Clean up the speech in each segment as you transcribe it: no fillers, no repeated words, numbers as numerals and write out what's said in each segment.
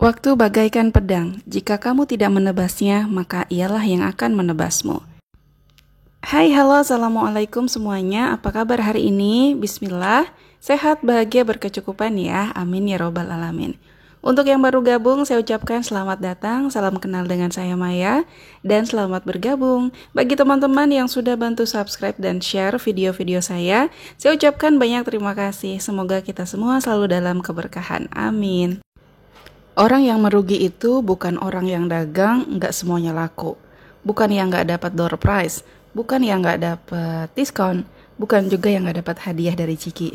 Waktu bagaikan pedang, jika kamu tidak menebasnya, maka ialah yang akan menebasmu. Hai, halo, assalamualaikum semuanya. Apa kabar hari ini? Bismillah, sehat, bahagia, berkecukupan ya. Amin ya robbal alamin. Untuk yang baru gabung, saya ucapkan selamat datang, salam kenal dengan saya Maya, dan selamat bergabung. Bagi teman-teman yang sudah bantu subscribe dan share video-video saya ucapkan banyak terima kasih. Semoga kita semua selalu dalam keberkahan. Amin. Orang yang merugi itu bukan orang yang dagang, nggak semuanya laku. Bukan yang nggak dapat door prize, bukan yang nggak dapat diskon, bukan juga yang nggak dapat hadiah dari Ciki.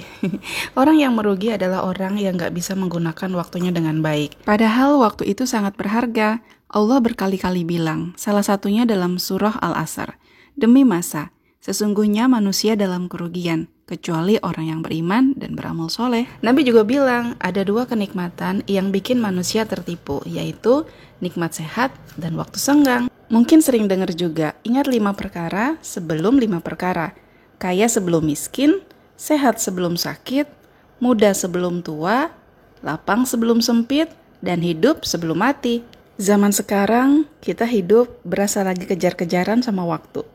Orang yang merugi adalah orang yang nggak bisa menggunakan waktunya dengan baik. Padahal waktu itu sangat berharga. Allah berkali-kali bilang, salah satunya dalam surah Al-Asr, demi masa, sesungguhnya manusia dalam kerugian, kecuali orang yang beriman dan beramal soleh. Nabi juga bilang, ada dua kenikmatan yang bikin manusia tertipu, yaitu nikmat sehat dan waktu senggang. Mungkin sering dengar juga, ingat 5 perkara sebelum 5 perkara. Kaya sebelum miskin, sehat sebelum sakit, muda sebelum tua, lapang sebelum sempit, dan hidup sebelum mati. Zaman sekarang, kita hidup berasa lagi kejar-kejaran sama waktu.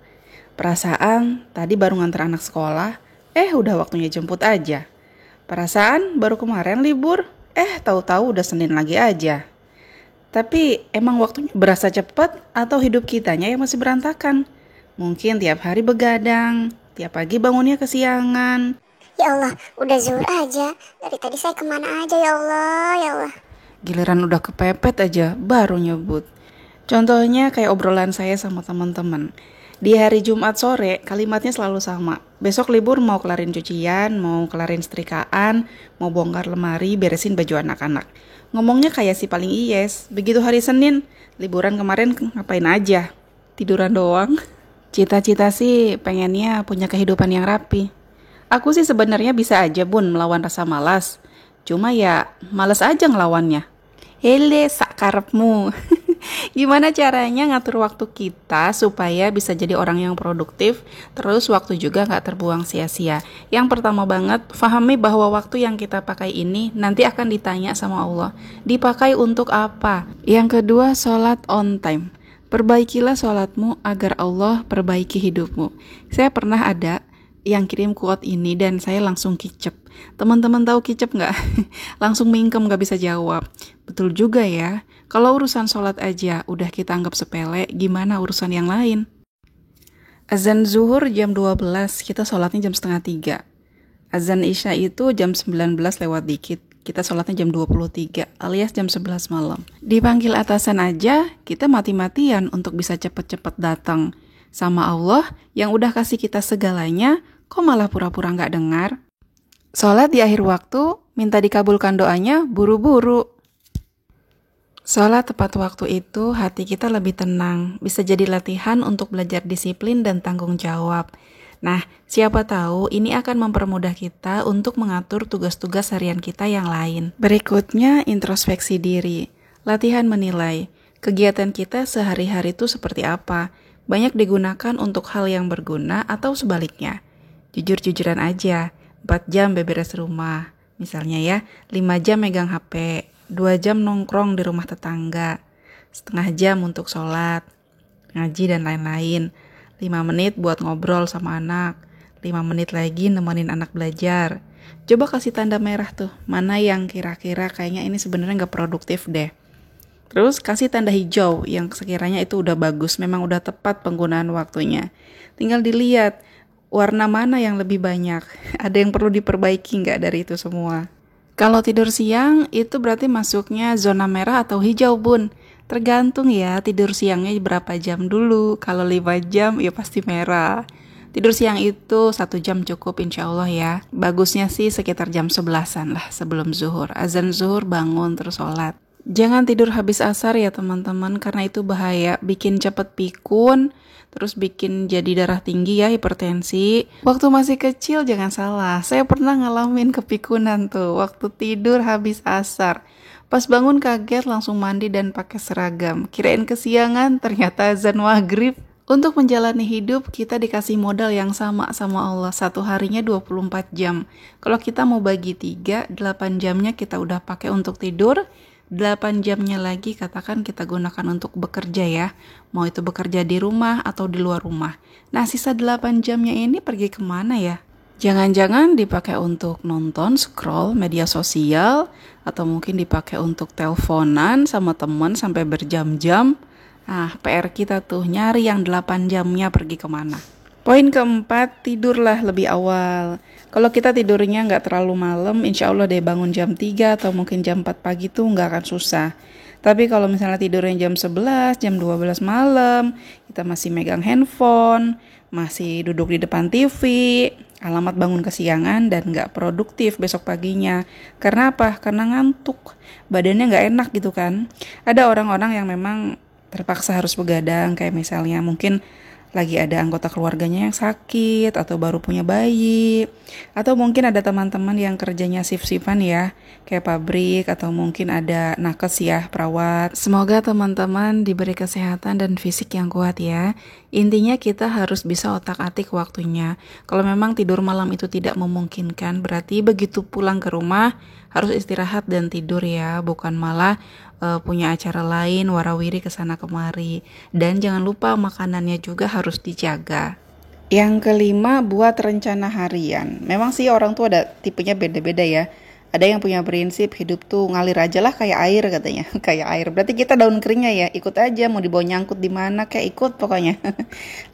Perasaan, tadi baru nganter anak sekolah, udah waktunya jemput aja. Perasaan, baru kemarin libur, tahu-tahu udah Senin lagi aja. Tapi emang waktunya berasa cepat atau hidup kitanya yang masih berantakan? Mungkin tiap hari begadang, tiap pagi bangunnya kesiangan. Ya Allah, udah zuhur aja. Dari tadi saya kemana aja ya Allah, ya Allah. Giliran udah kepepet aja, baru nyebut. Contohnya kayak obrolan saya sama teman-teman. Di hari Jumat sore, kalimatnya selalu sama. Besok libur mau kelarin cucian, mau kelarin setrikaan, mau bongkar lemari, beresin baju anak-anak. Ngomongnya kayak si paling iyes. Begitu hari Senin, liburan kemarin ngapain aja? Tiduran doang. Cita-cita sih pengennya punya kehidupan yang rapi. Aku sih sebenarnya bisa aja bun melawan rasa malas. Cuma ya malas aja ngelawannya. Hele sakarepmu. Gimana caranya ngatur waktu kita supaya bisa jadi orang yang produktif, terus waktu juga gak terbuang sia-sia. Yang pertama banget, pahami bahwa waktu yang kita pakai ini nanti akan ditanya sama Allah. Dipakai untuk apa? Yang kedua, sholat on time. Perbaikilah sholatmu agar Allah perbaiki hidupmu. Saya pernah ada yang kirim quote ini dan saya langsung kicep. Teman-teman tahu kicep nggak? Langsung mingkem nggak bisa jawab. Betul juga ya. Kalau urusan sholat aja udah kita anggap sepele, gimana urusan yang lain? Azan zuhur jam 12, kita sholatnya jam setengah 3. Azan isya itu jam 19 lewat dikit. Kita sholatnya jam 23 alias jam 11 malam. Dipanggil atasan aja, kita mati-matian untuk bisa cepet-cepet datang. Sama Allah yang udah kasih kita segalanya, kok malah pura-pura gak dengar? Sholat di akhir waktu, minta dikabulkan doanya, buru-buru. Sholat tepat waktu itu, hati kita lebih tenang, bisa jadi latihan untuk belajar disiplin dan tanggung jawab. Nah, siapa tahu ini akan mempermudah kita untuk mengatur tugas-tugas harian kita yang lain. Berikutnya, introspeksi diri. Latihan menilai, kegiatan kita sehari-hari itu seperti apa? Banyak digunakan untuk hal yang berguna atau sebaliknya. Jujur-jujuran aja, 4 jam beberes rumah. Misalnya ya, 5 jam megang HP, 2 jam nongkrong di rumah tetangga, setengah jam untuk sholat, ngaji dan lain-lain. 5 menit buat ngobrol sama anak, 5 menit lagi nemenin anak belajar. Coba kasih tanda merah tuh, mana yang kira-kira kayaknya ini sebenarnya gak produktif deh. Terus kasih tanda hijau yang sekiranya itu udah bagus, memang udah tepat penggunaan waktunya. Tinggal dilihat warna mana yang lebih banyak. Ada yang perlu diperbaiki nggak dari itu semua? Kalau tidur siang itu berarti masuknya zona merah atau hijau bun. Tergantung ya tidur siangnya berapa jam dulu. Kalau 5 jam ya pasti merah. Tidur siang itu 1 jam cukup insya Allah ya. Bagusnya sih sekitar jam 11-an lah sebelum zuhur. Azan zuhur bangun terus sholat. Jangan tidur habis asar ya teman-teman, karena itu bahaya, bikin cepet pikun, terus bikin jadi darah tinggi ya, hipertensi. Waktu masih kecil jangan salah, saya pernah ngalamin kepikunan tuh, waktu tidur habis asar. Pas bangun kaget langsung mandi dan pakai seragam, kirain kesiangan, ternyata azan maghrib. Untuk menjalani hidup, kita dikasih modal yang sama Allah, satu harinya 24 jam. Kalau kita mau bagi 3, 8 jamnya kita udah pakai untuk tidur, 8 jamnya lagi katakan kita gunakan untuk bekerja ya. Mau itu bekerja di rumah atau di luar rumah. Nah, sisa 8 jamnya ini pergi kemana ya? Jangan-jangan dipakai untuk nonton, scroll media sosial, atau mungkin dipakai untuk teleponan sama teman sampai berjam-jam. Nah, PR kita tuh nyari yang 8 jamnya pergi kemana. Poin keempat, tidurlah lebih awal. Kalau kita tidurnya nggak terlalu malam, insya Allah deh bangun jam 3 atau mungkin jam 4 pagi tuh nggak akan susah. Tapi kalau misalnya tidurnya jam 11, jam 12 malam, kita masih megang handphone, masih duduk di depan TV, alamat bangun kesiangan dan nggak produktif besok paginya. Karena apa? Karena ngantuk, badannya nggak enak gitu kan. Ada orang-orang yang memang terpaksa harus begadang, kayak misalnya mungkin lagi ada anggota keluarganya yang sakit atau baru punya bayi, atau mungkin ada teman-teman yang kerjanya shift-shiftan ya, kayak pabrik atau mungkin ada nakes ya, perawat. Semoga teman-teman diberi kesehatan dan fisik yang kuat ya. Intinya kita harus bisa otak-atik waktunya. Kalau memang tidur malam itu tidak memungkinkan, berarti begitu pulang ke rumah harus istirahat dan tidur ya, bukan malah punya acara lain, warawiri kesana kemari. Dan jangan lupa makanannya juga harus dijaga. Yang kelima, buat rencana harian. Memang sih orang tuh ada tipenya beda-beda ya. Ada yang punya prinsip hidup tuh ngalir aja lah kayak air katanya. Kayak air. Berarti kita daun keringnya ya, ikut aja mau dibawa nyangkut di mana kayak ikut pokoknya.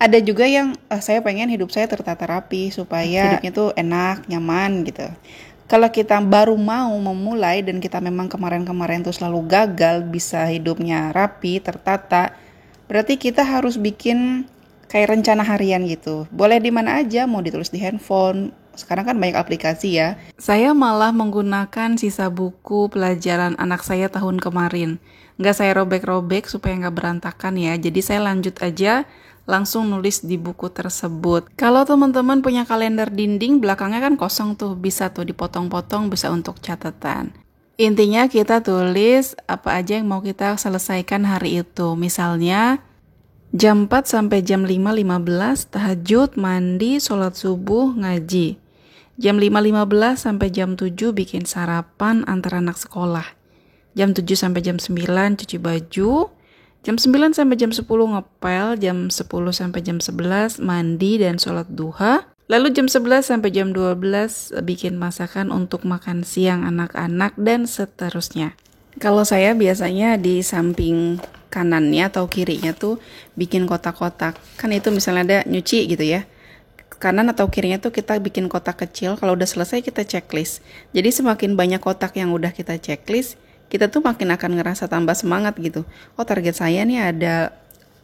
Ada juga yang saya pengen hidup saya tertata rapi supaya hidupnya tuh enak, nyaman gitu. Kalau kita baru mau memulai dan kita memang kemarin-kemarin tuh selalu gagal bisa hidupnya rapi, tertata, berarti kita harus bikin kayak rencana harian gitu. Boleh di mana aja, mau ditulis di handphone. Sekarang kan banyak aplikasi ya. Saya malah menggunakan sisa buku pelajaran anak saya tahun kemarin. Nggak saya robek-robek supaya nggak berantakan ya. Jadi saya lanjut aja langsung nulis di buku tersebut. Kalau teman-teman punya kalender dinding, belakangnya kan kosong tuh, bisa tuh dipotong-potong, bisa untuk catatan. Intinya kita tulis apa aja yang mau kita selesaikan hari itu. Misalnya jam 4 sampai jam 5.15 tahajud, mandi, sholat subuh, ngaji. Jam 5.15 sampai jam 7 bikin sarapan antar anak sekolah. Jam 7 sampai jam 9 cuci baju. Jam 9 sampai jam 10 ngepel, jam 10 sampai jam 11 mandi dan sholat duha. Lalu jam 11 sampai jam 12 bikin masakan untuk makan siang anak-anak dan seterusnya. Kalau saya biasanya di samping kanannya atau kirinya tuh bikin kotak-kotak. Kan itu misalnya ada nyuci gitu ya. Kanan atau kirinya tuh kita bikin kotak kecil, kalau udah selesai kita checklist. Jadi semakin banyak kotak yang udah kita checklist, kita tuh makin akan ngerasa tambah semangat gitu. Oh, target saya nih ada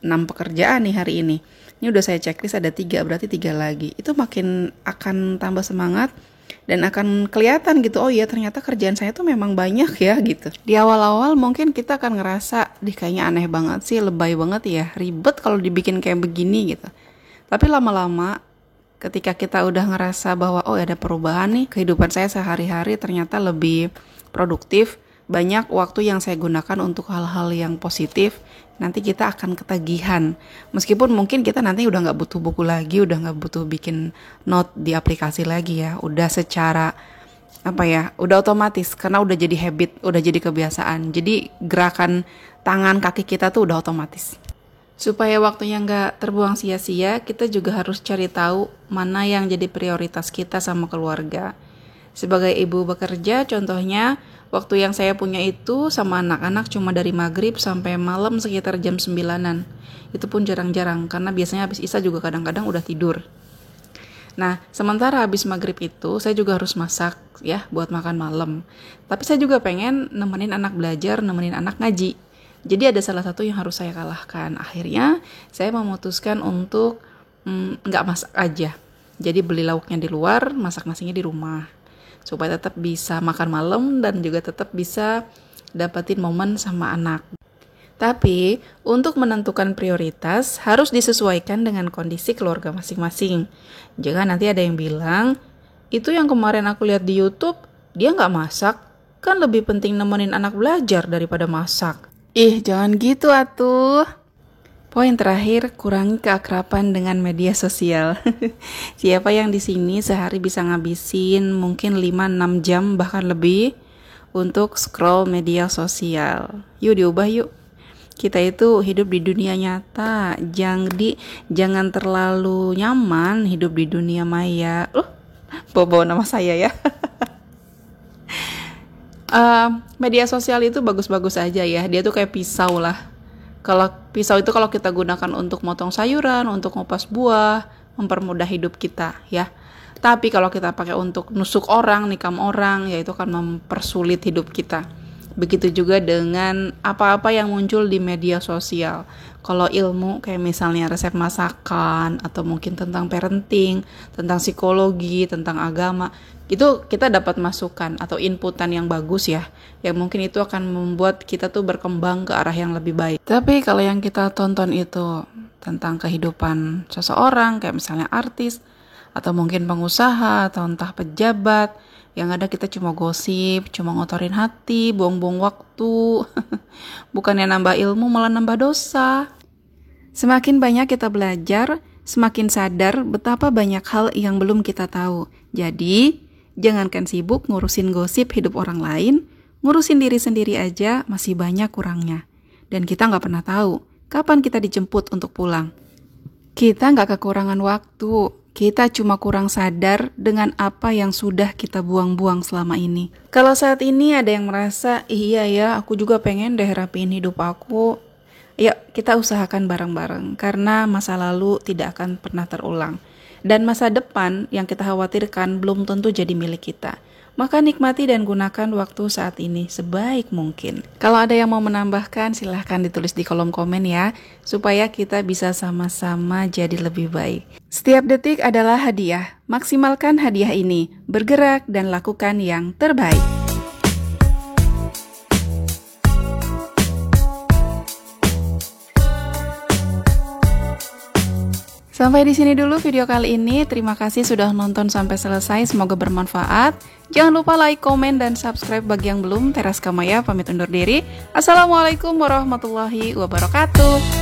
6 pekerjaan nih hari ini. Ini udah saya checklist ada 3, berarti 3 lagi. Itu makin akan tambah semangat dan akan kelihatan gitu. Oh iya, ternyata kerjaan saya tuh memang banyak ya gitu. Di awal-awal mungkin kita akan ngerasa, kayaknya aneh banget sih, lebay banget ya, ribet kalau dibikin kayak begini gitu. Tapi lama-lama ketika kita udah ngerasa bahwa oh ada perubahan nih, kehidupan saya sehari-hari ternyata lebih produktif, banyak waktu yang saya gunakan untuk hal-hal yang positif, nanti kita akan ketagihan. Meskipun mungkin kita nanti udah gak butuh buku lagi, udah gak butuh bikin note di aplikasi lagi ya, udah secara udah otomatis karena udah jadi habit, udah jadi kebiasaan. Jadi gerakan tangan kaki kita tuh udah otomatis. Supaya waktunya gak terbuang sia-sia, kita juga harus cari tahu mana yang jadi prioritas kita sama keluarga. Sebagai ibu bekerja, contohnya waktu yang saya punya itu sama anak-anak cuma dari maghrib sampai malam sekitar jam 9-an. Itu pun jarang-jarang, karena biasanya habis isya juga kadang-kadang udah tidur. Nah, sementara habis maghrib itu saya juga harus masak ya buat makan malam. Tapi saya juga pengen nemenin anak belajar, nemenin anak ngaji. Jadi ada salah satu yang harus saya kalahkan. Akhirnya saya memutuskan untuk nggak masak aja. Jadi beli lauknya di luar, masak nasinya di rumah. Supaya tetap bisa makan malam dan juga tetap bisa dapetin momen sama anak. Tapi untuk menentukan prioritas harus disesuaikan dengan kondisi keluarga masing-masing. Jangan nanti ada yang bilang, itu yang kemarin aku lihat di YouTube, dia nggak masak, kan lebih penting nemenin anak belajar daripada masak. Jangan gitu atuh. Poin terakhir, kurangi keakraban dengan media sosial. Siapa yang di sini sehari bisa ngabisin mungkin 5-6 jam bahkan lebih untuk scroll media sosial. Yuk diubah yuk. Kita itu hidup di dunia nyata, jangan terlalu nyaman hidup di dunia maya. Bawa nama saya ya. Media sosial itu bagus-bagus aja ya. Dia tuh kayak pisau lah. Kalau pisau itu kalau kita gunakan untuk motong sayuran, untuk ngupas buah, mempermudah hidup kita ya. Tapi kalau kita pakai untuk nusuk orang, nikam orang, ya itu akan mempersulit hidup kita. Begitu juga dengan apa-apa yang muncul di media sosial. Kalau ilmu kayak misalnya resep masakan atau mungkin tentang parenting, tentang psikologi, tentang agama, itu kita dapat masukan atau inputan yang bagus ya. Yang mungkin itu akan membuat kita tuh berkembang ke arah yang lebih baik. Tapi kalau yang kita tonton itu tentang kehidupan seseorang kayak misalnya artis atau mungkin pengusaha atau entah pejabat, yang ada kita cuma gosip, cuma ngotorin hati, buang-buang waktu. Bukannya nambah ilmu, malah nambah dosa. Semakin banyak kita belajar, semakin sadar betapa banyak hal yang belum kita tahu. Jadi, jangankan sibuk ngurusin gosip hidup orang lain, ngurusin diri sendiri aja masih banyak kurangnya. Dan kita nggak pernah tahu kapan kita dijemput untuk pulang. Kita nggak kekurangan waktu. Kita cuma kurang sadar dengan apa yang sudah kita buang-buang selama ini. Kalau saat ini ada yang merasa, iya ya, aku juga pengen deh rapiin hidup aku. Yuk, kita usahakan bareng-bareng, karena masa lalu tidak akan pernah terulang. Dan masa depan yang kita khawatirkan belum tentu jadi milik kita. Maka nikmati dan gunakan waktu saat ini sebaik mungkin. Kalau ada yang mau menambahkan, silahkan ditulis di kolom komen ya, supaya kita bisa sama-sama jadi lebih baik. Setiap detik adalah hadiah. Maksimalkan hadiah ini, bergerak dan lakukan yang terbaik. Sampai di sini dulu video kali ini. Terima kasih sudah nonton sampai selesai. Semoga bermanfaat. Jangan lupa like, komen, dan subscribe bagi yang belum. Teras Kamaya pamit undur diri. Assalamualaikum warahmatullahi wabarakatuh.